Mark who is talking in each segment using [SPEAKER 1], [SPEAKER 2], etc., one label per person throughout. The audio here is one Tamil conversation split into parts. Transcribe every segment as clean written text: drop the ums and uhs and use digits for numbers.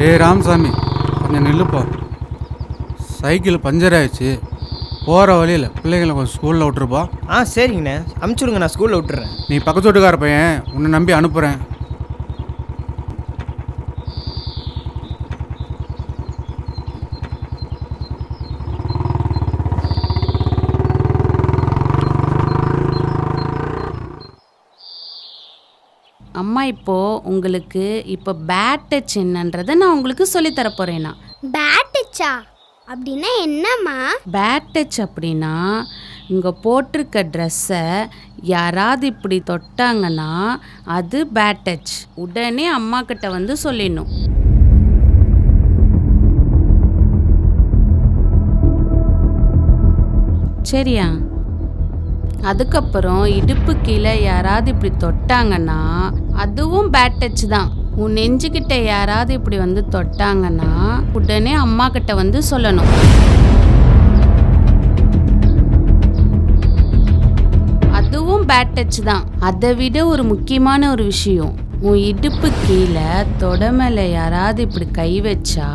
[SPEAKER 1] ஏய் ராமசாமி, கொஞ்சம் நில்லுப்பா. சைக்கிள் பஞ்சர் ஆயிடுச்சு. போகிற வழியில் பிள்ளைங்களை கொஞ்சம் ஸ்கூலில் விட்டுருப்பா.
[SPEAKER 2] சரிங்கண்ணே, அமுச்சுடுங்க, நான் ஸ்கூலில் விட்டுறேன்.
[SPEAKER 1] நீ பக்கத்து வீட்டுக்கார பையன், உன்னை நம்பி அனுப்புகிறேன்.
[SPEAKER 3] அம்மா உங்களுக்கு இப்போ பேட் டச் என்னன்றதை நான் உங்களுக்கு சொல்லித்தர போகிறேன்னா.
[SPEAKER 4] பேட் டச்சா அப்படின்னா என்னம்மா?
[SPEAKER 3] பேட் டச் அப்படின்னா இங்கே போட்டிருக்க ட்ரெஸ்ஸை யாராவது இப்படி தொட்டாங்கன்னா அது பேட் டச். உடனே அம்மா கிட்ட வந்து சொல்லிடணும். சரியா? அதுக்கப்புறம் இடுப்பு கீழே யாராவது இப்படி தொட்டாங்கன்னா அதுவும் பேட் டச் தான். உன் நெஞ்சுக்கிட்ட யாராவது இப்படி வந்து தொட்டாங்கன்னா உடனே அம்மா கிட்ட வந்து சொல்லணும். அதுவும் பேட் டச் தான். அதை விட ஒரு முக்கியமான ஒரு விஷயம், உன் இடுப்பு கீழே தொட மேல யாராவது இப்படி கை வச்சா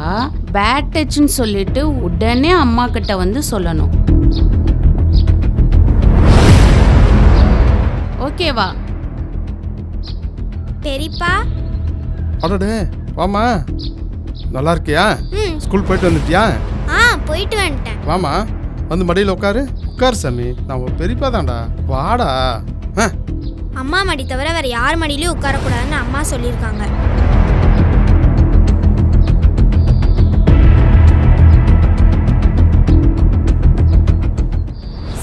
[SPEAKER 3] பேட் டச்னு சொல்லிட்டு உடனே அம்மா கிட்ட வந்து சொல்லணும். ஓகேவா?
[SPEAKER 4] சரிப்பா.
[SPEAKER 5] அடடே வாமா, நல்லா இருக்கியா? ஸ்கூல் போயிட்டு வந்துட்டியா?
[SPEAKER 4] போயிட்டு வந்துட்டேன்.
[SPEAKER 5] வாமா, வந்து மடியில் உட்காரு. உட்காரு சாமி, நான் ஒரு பெரியப்பா தான்டா, வாடா.
[SPEAKER 4] அம்மா மடி தவிர வேற யார் மடியிலையும் உட்காரக்கூடாதுன்னு அம்மா சொல்லியிருக்காங்க.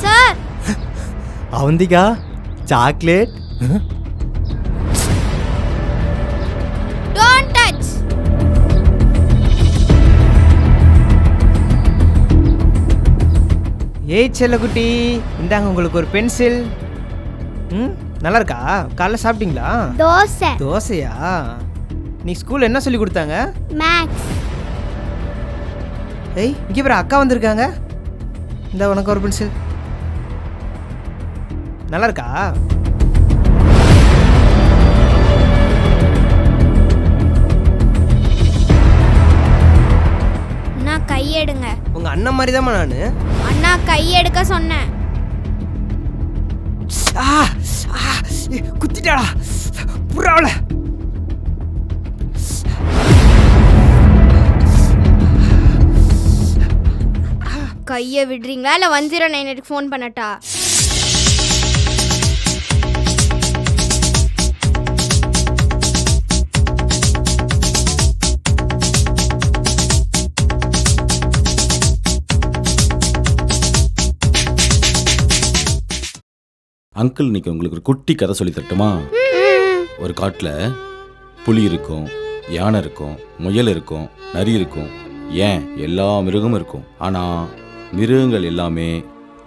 [SPEAKER 4] Sir.
[SPEAKER 2] Avantika, chocolate.
[SPEAKER 4] Don't touch.
[SPEAKER 2] ஏய் செல்லக்குட்டி, இந்தாங்க உங்களுக்கு ஒரு பென்சில். நல்லா இருக்கா? காலைல சாப்பிட்டீங்களா?
[SPEAKER 4] தோசை.
[SPEAKER 2] தோசையா? நீ ஸ்கூல்ல என்ன சொல்லி கொடுத்தாங்க?
[SPEAKER 4] மேக்ஸ்.
[SPEAKER 2] ஏய், இங்கே பாரு, அக்கா வந்திருக்காங்க. இந்த உனக்கு ஒரு பென்சில். நல்லா இருக்கா?
[SPEAKER 4] அண்ணா கையெடுங்க.
[SPEAKER 2] உங்க அண்ணன் மாதிரி தான் நானு.
[SPEAKER 4] அண்ணா கையெடுக்க சொன்னேன்.
[SPEAKER 2] குத்திட்டாடா புறாவல.
[SPEAKER 4] கையை விடுறீங்களா இல்லை 109 ஃபோன் பண்ணட்டா?
[SPEAKER 6] அங்கிள், இன்னைக்கு உங்களுக்கு ஒரு குட்டி கதை சொல்லி தரட்டுமா? ஒரு காட்டில் புலி இருக்கும், யானை இருக்கும், முயல் இருக்கும், நரி இருக்கும், ஏன் எல்லா மிருகமும் இருக்கும். ஆனால் மிருகங்கள் எல்லாமே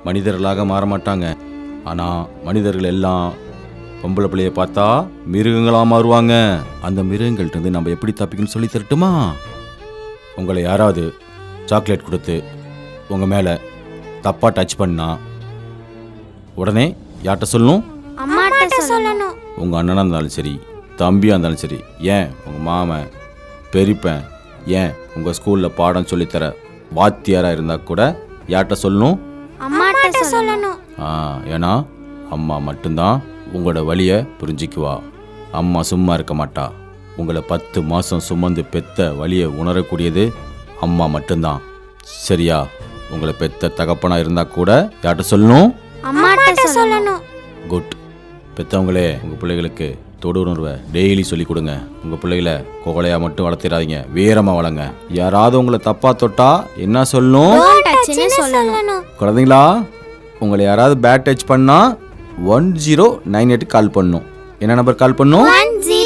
[SPEAKER 6] மனிதர்களாக மாற மாட்டாங்க. ஆனால் மனிதர்கள் எல்லாம் பொம்பளை பிள்ளையை பார்த்தா மிருகங்களாக மாறுவாங்க. அந்த மிருகங்கள்கிட்ட நம்ம எப்படி தப்பிக்கணும்னு சொல்லி தரட்டுமா? உங்களை யாராவது சாக்லேட் கொடுத்து உங்கள் மேலே தப்பாக டச் பண்ணா உடனே யார்கிட்ட சொல்லணும்?
[SPEAKER 4] அம்மாட்ட சொல்லணும்.
[SPEAKER 6] உங்கள் அண்ணனாக இருந்தாலும் சரி, தம்பியாக இருந்தாலும் சரி, ஏன் உங்கள் மாமன், பெரியப்பன், ஏன் உங்கள் ஸ்கூலில் பாடம் சொல்லித்தர வாத்தியாராக இருந்தால் கூட யார்கிட்ட சொல்லணும்?
[SPEAKER 4] அம்மாட்ட சொல்லணும்.
[SPEAKER 6] ஏன்னா அம்மா மட்டும்தான் உங்களோட வலியை புரிஞ்சிக்குவா. அம்மா சும்மா இருக்க மாட்டா. உங்களை 10 மாதம் சுமந்து பெத்த வலியை உணரக்கூடியது அம்மா மட்டும்தான். சரியா? உங்களை பெத்த தகப்பனாக இருந்தால் கூட யார்கிட்ட சொல்லணும்?
[SPEAKER 4] அம்மாட்ட சொல்லணும்.
[SPEAKER 6] குட். பெற்றவங்களே உங்கள் பிள்ளைகளுக்கு தொடு உணர்வை டெய்லி சொல்லிக் கொடுங்க. உங்கள் பிள்ளைகளை கோகலையாக மட்டும் வளர்த்திடாதீங்க, வீரமாக வளங்க. யாராவது உங்களை தப்பாக தொட்டா என்ன சொல்லணும்? குழந்தைங்களா, உங்களை யாராவது பேட் டச் பண்ணால் 1098 கால் பண்ணணும். என்ன நம்பர் கால் பண்ணணும்?
[SPEAKER 4] 10